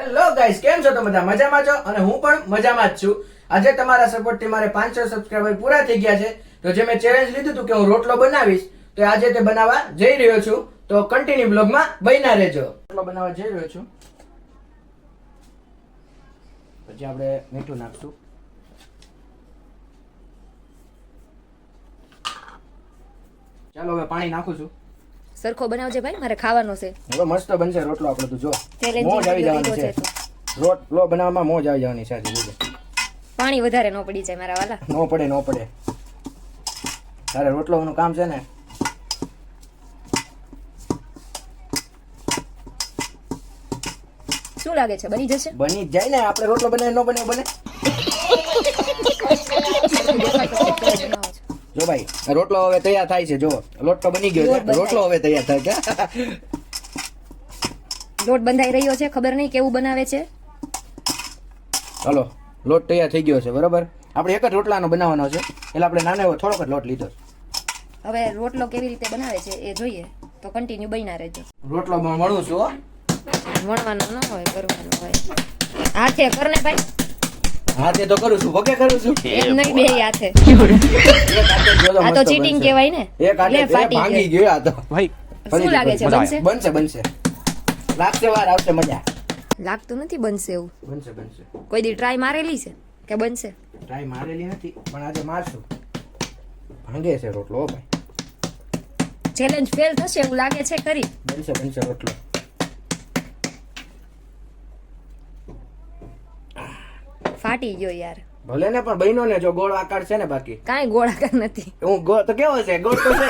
Hello guys, કેમ છો? તો બધા મજામાં છો અને હું પણ મજામાં જ છું. આજે તમારા સપોર્ટથી મારે 500 સબસ્ક્રાઇબર પૂરા થઈ ગયા છે. તો જે મેં ચેલેન્જ લીધું હતું કે હું રોટલો બનાવીશ, તો આજે તે બનાવવા જઈ રહ્યો છું. તો કન્ટિન્યુ બ્લોગમાં બન્યા રહેજો. રોટલો બનાવવા જઈ રહ્યો છું. પછી આપણે મીઠું નાખશું. ચાલો હવે પાણી નાખું છું. સરખો બનાવજે ભાઈ, મારે ખાવાનો છે. હવે મસ્ત બનશે રોટલો આપણો. તું જો Challenge મોજ આવી video જવાની લીધો છે. છે રોટલો બનાવવામાં મોજ આવી જવાની છે આજે. પાણી વધારે ન પડી જાય મારા વાલા. નો પડે તારે રોટલોનું કામ છે ને. શું લાગે છે બની જશે? બની જ જાય ને. આપણે રોટલો બનાવી ન બને બને. જો ભાઈ, રોટલો હવે તૈયાર થાય છે. જો લોટ તો બની ગયો છે, રોટલો હવે તૈયાર થાય છે. લોટ બંધાઈ રહ્યો છે, ખબર નહીં કેવું બનાવે છે. ચાલો, લોટ તૈયાર થઈ ગયો છે. બરોબર, આપણે એક જ રોટલાનો બનાવવાનો છે, એટલે આપણે નાનો એવો થોડોક જ લોટ લીધો છે. હવે રોટલો કેવી રીતે બનાવે છે એ જોઈએ, તો કન્ટિન્યુ બન્યા રહેજો. રોટલો વણું છું હો. વણવાનો ન હોય, કરવાનો હોય. હાથે કરને ભાઈ. હા, તે તો કરું છું, વગે કરું છું. એમ નહીં, બે હાથે. એક હાથે જ જોજો આ તો મસ્ત ચીટિંગ બનશે. કહેવાય ને. એક હાથે લે, ફાટી ભાંગી ગયો. ગયો આ તો. શું લાગે છે, બનશે? બનશે લાગશે, વાર આવશે, મજા. લાગતું નથી બનશે એવું. બનશે કોઈ દી ટ્રાય મારેલી છે કે બનશે? ટ્રાય મારેલી નથી, પણ આજે મારશું. ભાંગે છે રોટલો હો ભાઈ. ચેલેન્જ ફેલ થશે એવું લાગે છે કરી. બનશે રોટલો. ફાટી ગયો યાર. ભલે ને, પણ બહેનો ને જો ગોળ આકાર છે ને. બાકી કાંઈ ગોળાકાર નથી. હું ગોળ તો કેવો છે? ગોળ તો છે.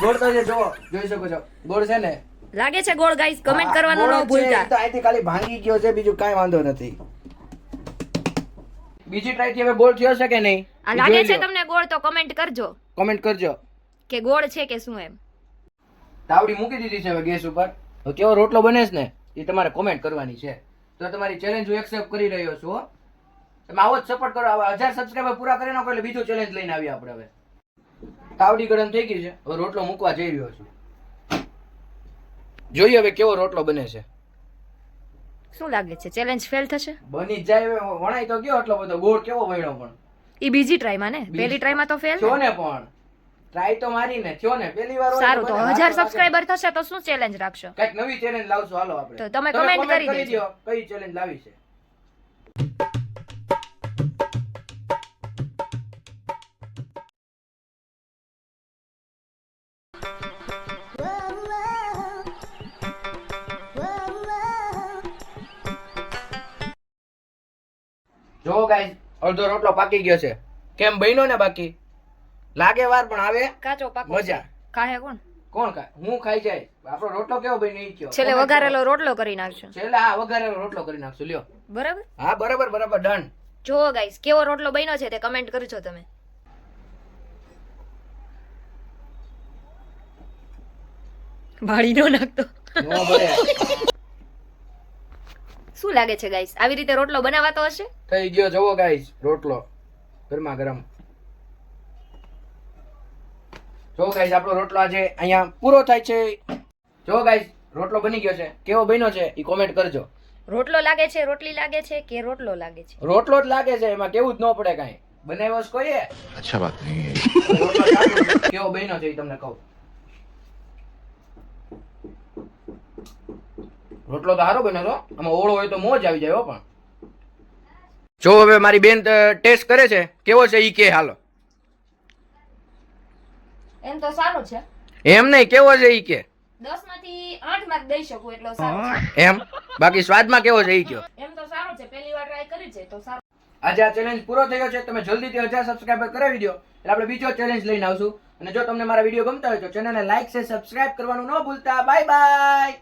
ગોળ તો છે, જો જોઈ શકો છો. ગોળ છે ને. લાગે છે ગોળ ગાઈસ, કમેન્ટ કરવાનું ગોળ ન જ છે. ભૂલતા. ઈ તો અહીંથી ખાલી ભાંગી ગયો છે, બીજું કાંઈ વાંધો નથી. બીજી ટ્રાય થી હવે ગોળ થયો છે કે નહીં? આ લાગે છે તમને ગોળ? તો કમેન્ટ કરજો કોમેન્ટ કરજો. કે ગોળ છે કે શું એમ. તાવડી મૂકી દીધી છે હવે ગેસ ઉપર. તો કેવો રોટલો બને છે ને એ તમારે કોમેન્ટ કરવાની છે. તો તમારી ચેલેન્જ હું એક્સેપ્ટ કરી રહ્યો છું હો. તમે આવો જ સપોર્ટ કરો. હવે 1000 સબસ્ક્રાઇબર પૂરા કરી નાખો એટલે બીજો ચેલેન્જ લઈને આવીએ આપણે. હવે તાવડી ગરમ થઈ ગઈ છે, હવે રોટલો મૂકવા જઈ રહ્યો છું. જોઈએ હવે કેવો રોટલો બને છે. શું લાગે છે ચેલેન્જ ફેલ થશે? બની જ જાય. હવે વણાય તો ગયો એટલો બધો. ગોળ કેવો વણ્યો પણ. ઈ બીજી ટ્રાય માં ને, પહેલી ટ્રાય માં તો ફેલ. થયો ને, પણ ટ્રાય તો મારી ને થયો ને. પહેલી વાર હોય સારું, તો બને. 1000 સબસ્ક્રાઇબર થશે તો શું ચેલેન્જ રાખશો? કઈક નવી ચેલેન્જ લાવશું. હાલો આપણે. તો તમે comment કરી દેજો. દ્યો કઈ ચેલેન્જ લાવી છે. જો ગાઈસ, અડધો રોટલો પાકી ગયો છે. કેમ બન્યો ને? બાકી લાગે વાર, પણ આવે કાચો પાકો મજા. ખાહે કોણ? કોણ ખાય? હું ખાઈ જાય. આપણો રોટલો કેવો બન્યો ઈ કયો. છેલ્લે વઘારેલો રોટલો કરી નાખશો. છેલ્લે હા, વઘારેલો રોટલો કરી નાખશું. લ્યો. બરાબર. હા, બરાબર ડન. જો ગાઈસ, કેવો રોટલો બન્યો છે તે કમેન્ટ કરજો તમે. ભાડી નો નાખતો. નો ભલે. શું લાગે છે ગાઈસ, આવી રીતે રોટલો બનાવાતો હશે? થઈ ગયો જવો ગાઈસ રોટલો ગરમા ગરમ. જો ગાઈસ, આપણો રોટલો આજે અહીંયા પૂરો થાય છે. જો ગાઈસ, રોટલો બની ગયો છે. કેવો બન્યો છે ઈ કોમેન્ટ કરજો. રોટલો લાગે છે, રોટલી લાગે છે કે રોટલો લાગે છે? રોટલો જ લાગે છે, એમાં કેવું જ ન પડે કાંઈ. બનાવ્યો છે કોઈએ? अच्छा बात नहीं है રોટલો ચાલુ. કેવો બન્યો છે ઈ તમને કહું. રોટલો તો સારો બન્યો છો. આમાં ઓળો હોય તો મોજ આવી જાય હો. પણ જો હવે મારી બેન ટેસ્ટ કરે છે, કેવો છે ઈ કે. હાલો. એમ તો સારું છે. એમ નહીં, કેવો છે ઈ કે. 10 માંથી 8 માર્ક દઈ શકું એટલો સારો છે. એમ બાકી સ્વાદમાં કેવો છે ઈ કયો. એમ તો સારું છે, પહેલી વાર ટ્રાય કરી છે તો સારું. આજે આ ચેલેન્જ પૂરો થયો છે. તમે જલ્દીથી 1000 સબસ્ક્રાઇબર કરાવી દો એટલે આપણે બીજો ચેલેન્જ લઈને આવશું. અને જો તમને મારા વિડીયો ગમતા હોય તો ચેનલને લાઈક છે, સબસ્ક્રાઇબ કરવાનું ન ભૂલતા. Bye bye.